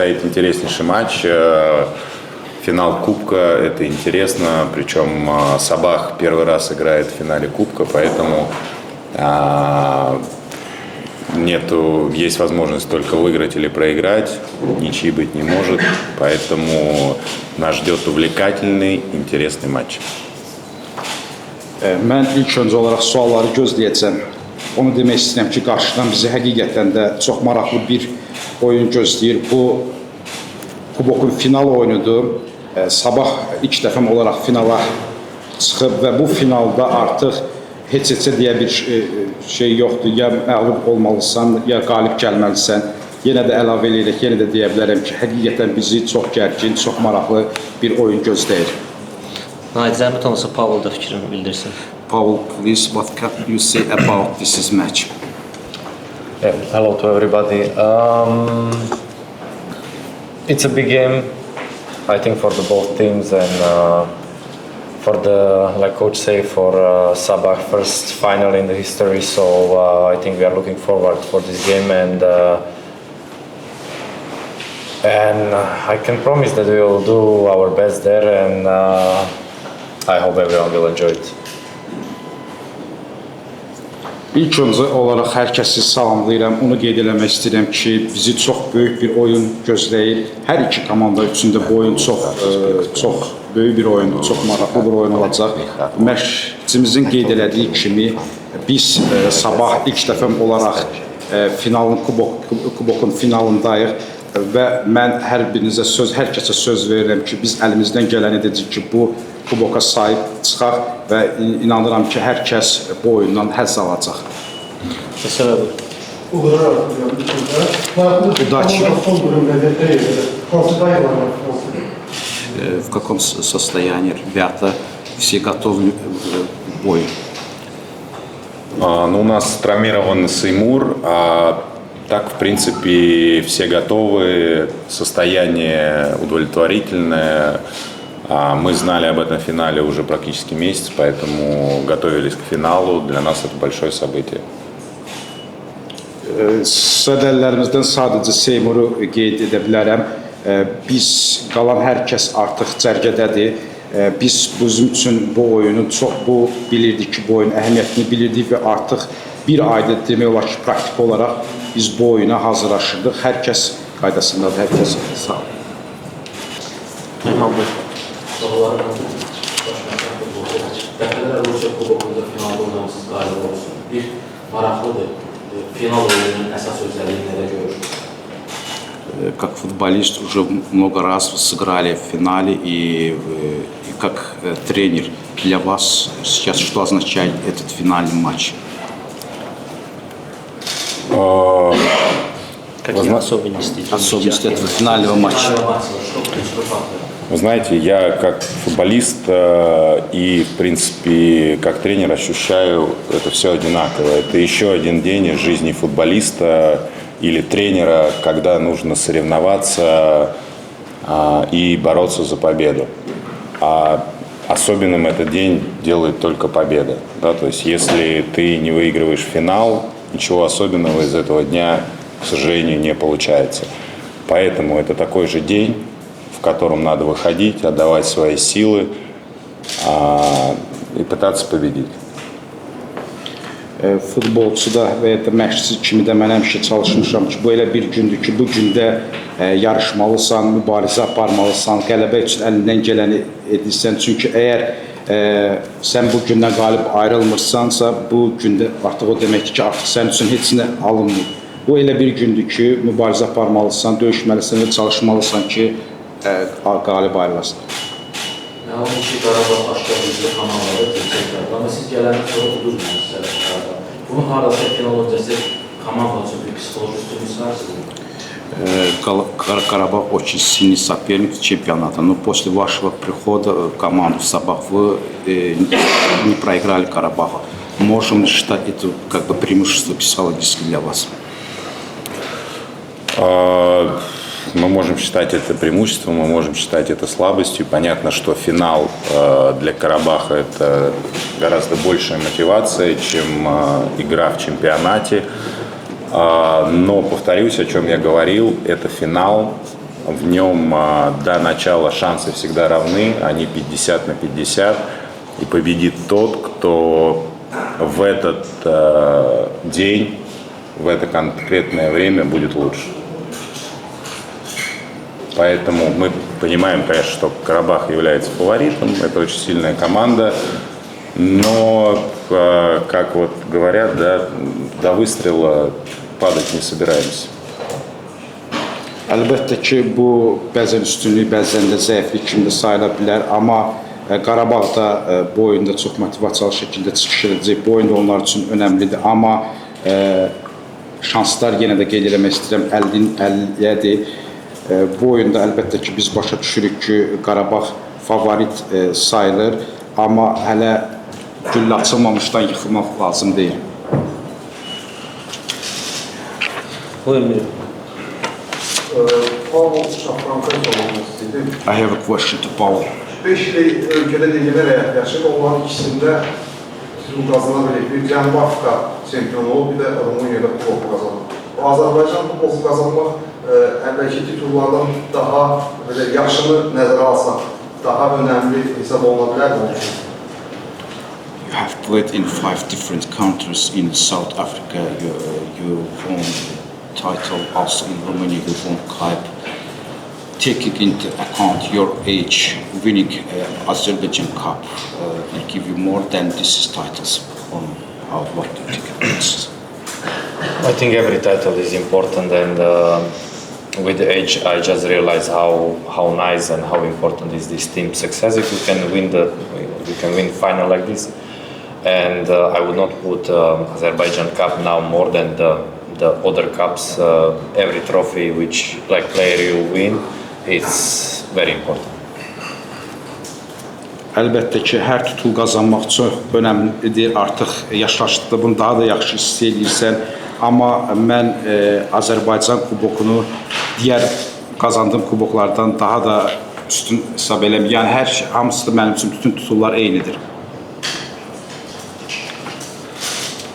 предстоит интереснейший матч. Финал Кубка, это интересно. Причем Сабах первый раз играет в финале Кубка, поэтому есть возможность только выиграть или проиграть. Ничьи быть не может. Поэтому нас ждет увлекательный, интересный матч. Mən ilk öncə olaraq sualları gözləyəcəm. Onu demək istəyirəm ki, qarşıdan bizi həqiqətən də çox maraqlı bir oyun gözləyir. Bu Kubokun final oyunudur. Sabah ilk dəfə olaraq finala çıxıb və bu finalda artıq heç-heçə deyə bir şey yoxdur. Ya məğlub olmalısan, ya qalib gəlməlisən. Yenə də əlavə edərək, yenə də deyə bilərəm ki, həqiqətən bizi çox gərgin, çox maraqlı bir oyun gözləyir. Zəhmət olmasa Pavel da fikrini bildirsin. Pavel, please, what can you say about this match? Yeah, hello to everybody. It's a big game, I think, for the both teams, and for the, like coach say, for Sabah first final in the history. So I think we are looking forward for this game, and I can promise that we will do our best there, and I hope everyone will enjoy it. İlk öncə olaraq hər kəsi salamlayıram. Onu qeyd eləmək istəyirəm ki, bizi çox böyük bir oyun gözləyir. Hər iki komanda üçün də bu oyun çox böyük bir oyundur, çox maraqlı bir oyun olacaq. Məşqçimizin qeyd elədiyi kimi biz sabah ilk dəfə olaraq Kubokun finalındayıq və mən hər kəsə söz verirəm ki, biz əlimizdən gələn edəcəyik ki, bu Kuboka sahib çıxaq və inanıram ki, hər kəs bu oyundan həzz alacaq. Удачи. В каком состоянии ребята? Все готовы к бою? У нас травмирован Сеймур, так, в принципе, все готовы, состояние удовлетворительное. Мы знали об этом финале уже практически месяц, поэтому готовились к финалу. Для нас это большое событие. Sədərlərimizdən sadəcə Seymuru qeyd edə bilərəm. Biz qalan hər kəs artıq cərgədədir. Biz bizim üçün bu oyunu bu bilirdik ki, bu oyunun əhəmiyyətini bilirdik və artıq bir ayda demək olar ki, praktik olaraq biz bu oyuna hazırlaşırdıq. Hər kəs qaydasındadır, hər kəs sağ olun. Dəfələr Rusiya Kubokunda finalda oynamısınız, qalib olsun. Bir maraqlıdır. Final oyununun əsas özelliğini nədə görürsünüz? Как футболист уже много раз сыграли в финале, и как тренер для вас сейчас что означает этот финальный матч? Какие особенности этого финального матча? Вы знаете, я как футболист и, в принципе, как тренер ощущаю это все одинаково. Это еще один день из жизни футболиста или тренера, когда нужно соревноваться и бороться за победу. А особенным этот день делает только победа. Да? То есть, если ты не выигрываешь финал, ничего особенного из этого дня, к сожалению, не получается. Поэтому это такой же день, в котором надо выходить, отдавать свои силы и pıtаться победить. Futbolçuda və ya da məşqçi kimi də mən həmişə çalışmışam ki, bu elə bir gündür ki, bu gündə yarışmalısan, mübarizə aparmalısan, qələbə üçün əlindən gələni edirsən. Çünki əgər sən bu gündən qalib ayrılmırsansa, bu gündə artıq o deməkdir ki, artıq sənin üçün heç nə alınmır. Bu elə bir gündür ki, mübarizə aparmalısan, döyüşməlisən və çalışmalısan ki, qalib ayrılasın. Məlum ki, Qarabağ aşkar güclü komandaları seçəcəklər. Amma siz gələn sonra udurmuyorsunuz sələflərdə. Bunun haradasa final öncəsi komanda üçün bir psixoloji üstünlük var. Карабах очень сильный соперник чемпионата, но после вашего прихода в команду Сабах вы не проиграли Карабаха. Можем считать это как бы преимущество психологически для вас? Мы можем считать это преимуществом, мы можем считать это слабостью. Понятно, что финал для Карабаха – это гораздо большая мотивация, чем игра в чемпионате. Но, повторюсь, о чем я говорил, это финал, В нем до начала шансы всегда равны, они 50/50, и победит тот, кто в этот день, в это конкретное время будет лучше. Поэтому мы понимаем, конечно, что Карабах является фаворитом, это очень сильная команда, но, как вот говорят, да, до выстрела падать не собираемся. Əlbəttə ki, bu bəzən üstünlük, bəzən də zəiflik kimi də sayıla bilər, amma Qarabağ da bu oyunda çox motivasiyalı şəkildə çıxış edəcək. Bu oyunda onlar üçün önəmlidir, amma şanslar yenə də qeyd eləmək istəyirəm, 50-50-dir. Bu oyunda əlbəttə ki, biz başa düşürük ki, Qarabağ favorit sayılır, amma hələ güllə açılmamışdan yıxılmaq lazım deyil. Buyurun. Paul Şafrank'a sormak istedim. I have a question to Paul. 5 il ölkədə deyilərək yaşayıb, onların ikisində titul qazana bilib. Bir Cənubi Afrika çempionu olub, bir də Rumuniyada kuboku qazanıb. O Azərbaycan kuboku qazanmaq əvvəlki titullardan daha yaşını nəzərə alsaq, daha önəmli hesab oluna bilər mi? You have played in 5 different countries in South Africa. You won title also in Romania. You won cup. Taking into account your age, winning Azerbaijan Cup will give you more than these titles. What do you think about this? I think every title is important, and with the age, I just realize how nice and how important is this team success. If you can win final like this, and I would not put Azerbaijan Cup now more than the other cups. Every trophy which like player you win, it's very important. Əlbəttə ki, hər titul qazanmaq çox önəmlidir. Artıq yaşlaşdıqda bunu daha da yaxşı hiss edirsən. Amma mən Azərbaycan kubokunu digər qazandığım kuboklardan daha da üstün hesab eləmirəm. Yəni hamısı da mənim üçün bütün titullar eynidir.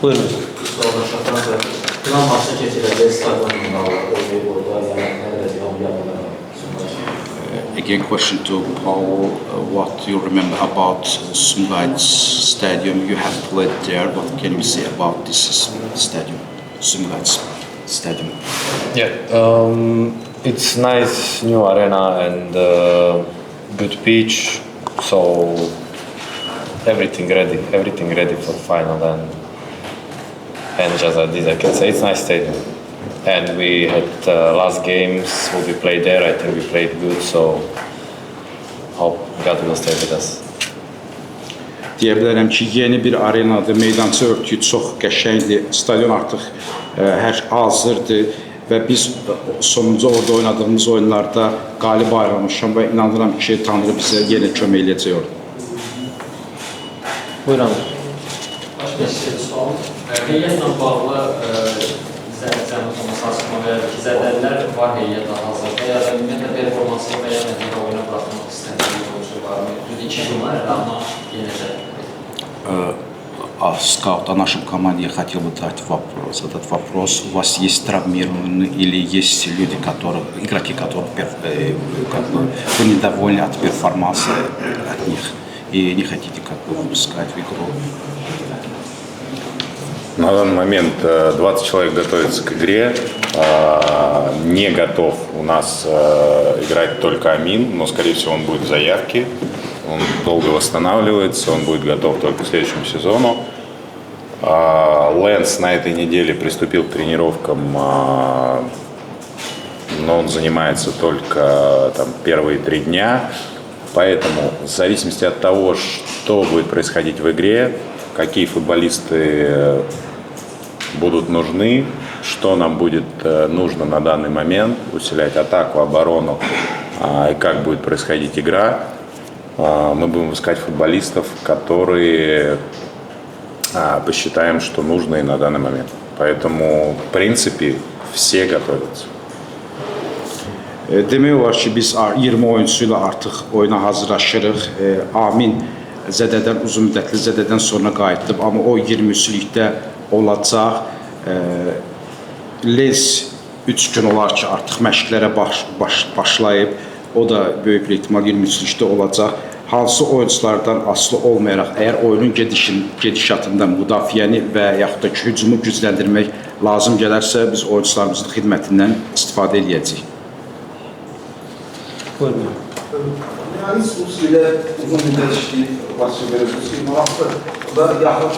Buyurun. Sonra Şafranka, final maçı keçiriləcək stadionunda oynayıb orada, yəni nələr yapmalar. Again, question to Paul. What do you remember about Sumgayit Stadium? You have played there. What can you say about this stadium, Sumgayit Stadium? Yeah, it's nice new arena and good pitch, so everything ready for final, and just like this I can say it's nice stadium. And we had last games when we played there, I think we played good, so hope God will stay with us. Deyə bilərəm ki, yeni bir arenadır, meydança örtüyü çox qəşəngdir, stadion artıq hər hazırdır və biz sonuncu orada oynadığımız oyunlarda qalib ayrılmışam və inanıram ki, Tanrı bizə yenə kömək eləyəcək orada. Buyurun. Başqa bir sual. Heyətlə bağlı sarsma və ya zədəllər var heyətlə hazırda, ya da ümumiyyətlə performansını bəyənmədiyi oyuna buraxmaq istədiyi oyuncu varmı? Düzdür, 2 gün var, amma yenə Скаут, о нашем команде я хотел бы задать вопрос. У вас есть травмированные или есть люди, игроки, которые вы недовольны от перформанса от них и не хотите выпускать в игру? На данный момент 20 человек готовятся к игре. Не готов у нас играть только Амин, но, скорее всего, он будет в заявке. Он долго восстанавливается, он будет готов только к следующему сезону. Лэнс на этой неделе приступил к тренировкам, но он занимается только первые 3 дня. Поэтому в зависимости от того, что будет происходить в игре, какие футболисты будут нужны, что нам будет нужно на данный момент, усилять атаку, оборону, и как будет происходить игра, мы будем искать футболистов, которые посчитаем, что нужны на данный момент. Поэтому, в принципе, все готовятся. Demək olar ki, biz 20 oyuncu ilə artıq oyuna hazırlaşırıq. Amin zədədən, uzun müddətli zədədən sonra qayıtdıb, amma o 23-lükdə olacaq. Les 3 gün olar ki, artıq məşqlərə başlayıb. O da böyük bir ehtimal 23-lükdə olacaq. Hansı oyunculardan asılı olmayaraq, əgər oyunun gedişatında müdafiəni və yaxud da ki, hücumu gücləndirmək lazım gələrsə, biz oyuncularımızın xidmətindən istifadə edəcəyik. Buyurun. Yani Sus ile uzun müddet işleyip başka bir Sus maraqlı. O da yaxın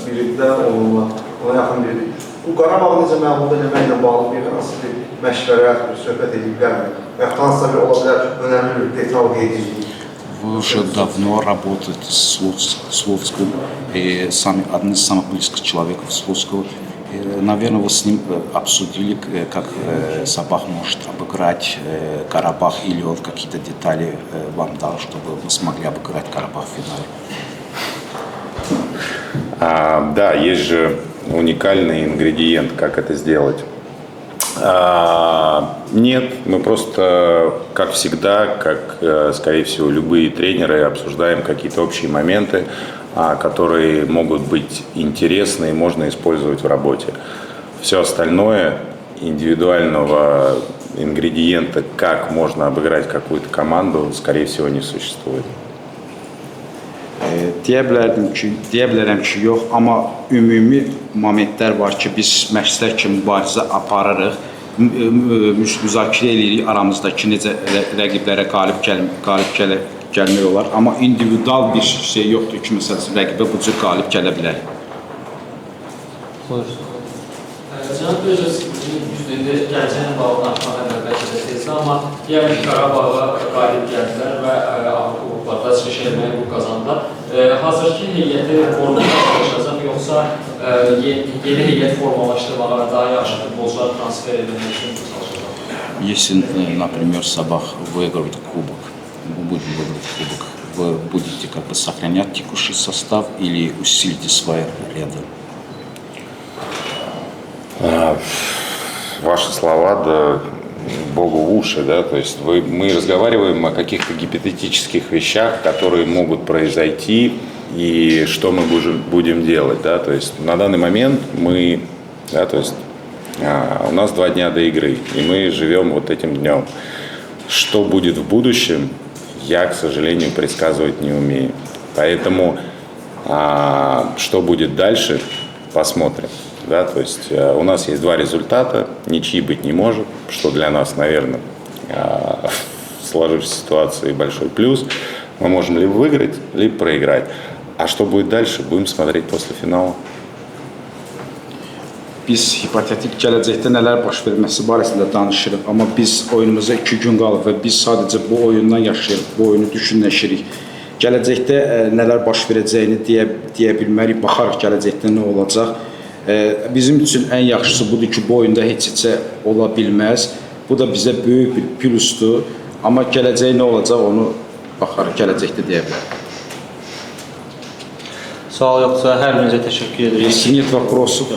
birlikdə onunla, ona yaxın biri. Bu Qarabağ necə məğlub eləməklə bağlı bir hansı bir məşvərət, bir söhbət ediblərmi? Və hansısa bir ola bilər, önəmli bir detal qeydicilik. Вы уже давно работаете с Слуцким, и одни из самых близких человеков Слуцкого. Наверное, вы с ним обсудили, как Сабах может обыграть Карабах, или он какие-то детали вам дал, чтобы вы смогли обыграть Карабах в финале? Да, есть же уникальный ингредиент, как это сделать. Нет, мы просто, как всегда, как, скорее всего, любые тренеры, обсуждаем какие-то общие моменты, которые могут быть интересны и можно использовать в работе. Все остальное, индивидуального ингредиента, как можно обыграть какую-то команду, скорее всего, не существует. Deyə bilərəm ki, yox, amma ümumi momentlər var ki, biz məşqçilər kimi mübarizə aparırıq, müzakirə edirik aramızdakı necə rəqiblərə qalib gəlmək olar, amma individual bir şey yoxdur ki, məsələn, rəqibə bu cür qalib gələ bilər. Buyurun. Cənab Gözəl, düzdür, gələcəklə bağlı danışmaq bəlkə də tezdir, amma deyək ki, Qarabağa qalib gəldilər və kuboqlarda çıxış eləməyi bu qazandılar. Hazırki heyəti formalaşacaq, yoxsa yeni heyət formalaşdırmağa və daha yaxşı futbolcular transfer edilmək üçün çalışacaq? Если, например, Сабах выигрывает кубок, мы будем выигрывать кубок, вы будете как бы сохранять текущий состав или усилите свои ряды? Ваши слова, да, Богу в уши, да, то есть мы разговариваем о каких-то гипотетических вещах, которые могут произойти, и что мы будем делать, да, то есть на данный момент мы, да, то есть у нас 2 дня до игры, и мы живем вот этим днем. Что будет в будущем, я, к сожалению, предсказывать не умею. Поэтому что будет дальше, посмотрим. Да, то есть у нас есть 2 результата, ничьи быть не может, что для нас, наверное, в сложившейся ситуации большой плюс. Мы можем либо выиграть, либо проиграть. А что будет дальше, будем смотреть после финала. Biz hipotetik gələcəkdə nələr baş verməsi barəsində danışırıq, amma biz oyunumuza 2 gün qalıb və biz sadəcə bu oyundan yaşayırıq, bu oyunu düşünləşirik. Gələcəkdə nələr baş verəcəyini deyə bilmərik, baxarıq gələcəkdə nə olacaq. Bizim üçün ən yaxşısı budur ki, bu oyunda heç ola bilməz. Bu da bizə böyük bir plusdur. Amma gələcək nə olacaq, onu baxarıq, gələcəkdə deyə bilərik. Sual yoxsa hər birinizə təşəkkür edirik. Если нет вопросов,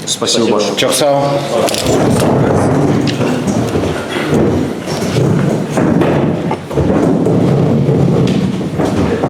спасибо большое. Çok sağ olun.